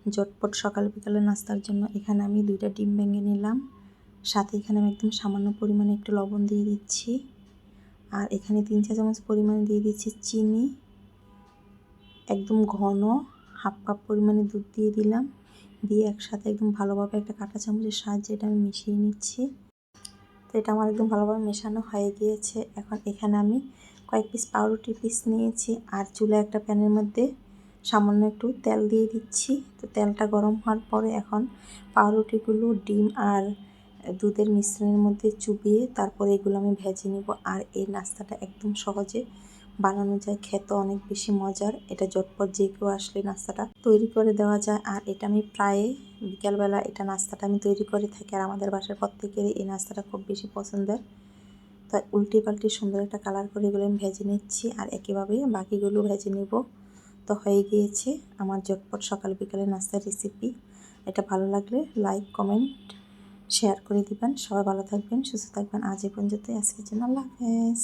ঝটপট সকাল বিকালে নাস্তার জন্য এখানে আমি 2টা ডিম ভেঙে নিলাম। সাথে এখানে আমি একদম সামান্য পরিমাণে একটু লবণ দিয়ে দিচ্ছি। আর এখানে 3 চা চামচ পরিমাণে দিয়ে দিচ্ছি চিনি। একদম ঘন হাফ কাপ পরিমাণে দুধ দিয়ে দিলাম। দিয়ে একসাথে একদম ভালোভাবে একটা কাঁটা চামচের সাহায্যে এটা আমি মিশিয়ে নিচ্ছি। তো এটা আমার একদম ভালোভাবে মেশানো হয়ে গিয়েছে। এখন এখানে আমি কয়েক পিস পাউরুটির পিস নিয়েছি আর চুলায় একটা প্যানের মধ্যে সামান্য একটু তেল দিয়ে দিচ্ছি। তো তেলটা গরম হওয়ার পরে এখন পাউরুটিগুলো ডিম আর দুধের মিশ্রণের মধ্যে চুবিয়ে তারপরে এগুলো আমি ভেজে নিব। আর এই নাস্তাটা একদম সহজে বানানো যায়, খেতে অনেক বেশি মজার। এটা ঝটপট যে কেউ আসলে নাস্তাটা তৈরি করে দেওয়া যায়। আর এটা আমি প্রায় বিকালবেলা এটা নাস্তাটা আমি তৈরি করে থাকি। আর আমাদের বাসার প্রত্যেকেরই এই নাস্তাটা খুব বেশি পছন্দের। তো উল্টে পাল্টে সুন্দর একটা কালার করে এগুলো আমি ভেজে নিচ্ছি আর একইভাবে বাকিগুলো ভেজে নিব। তো হয়ে গিয়েছে আমার ঝটপট সকাল বিকালে নাস্তার রেসিপি। এটা ভালো লাগলে লাইক কমেন্ট শেয়ার করে দিবেন। সবাই ভালো থাকবেন, সুস্থ থাকবেন। আজ এই পর্যন্তই, আজকের জন্য আল্লাহ হাফেজ।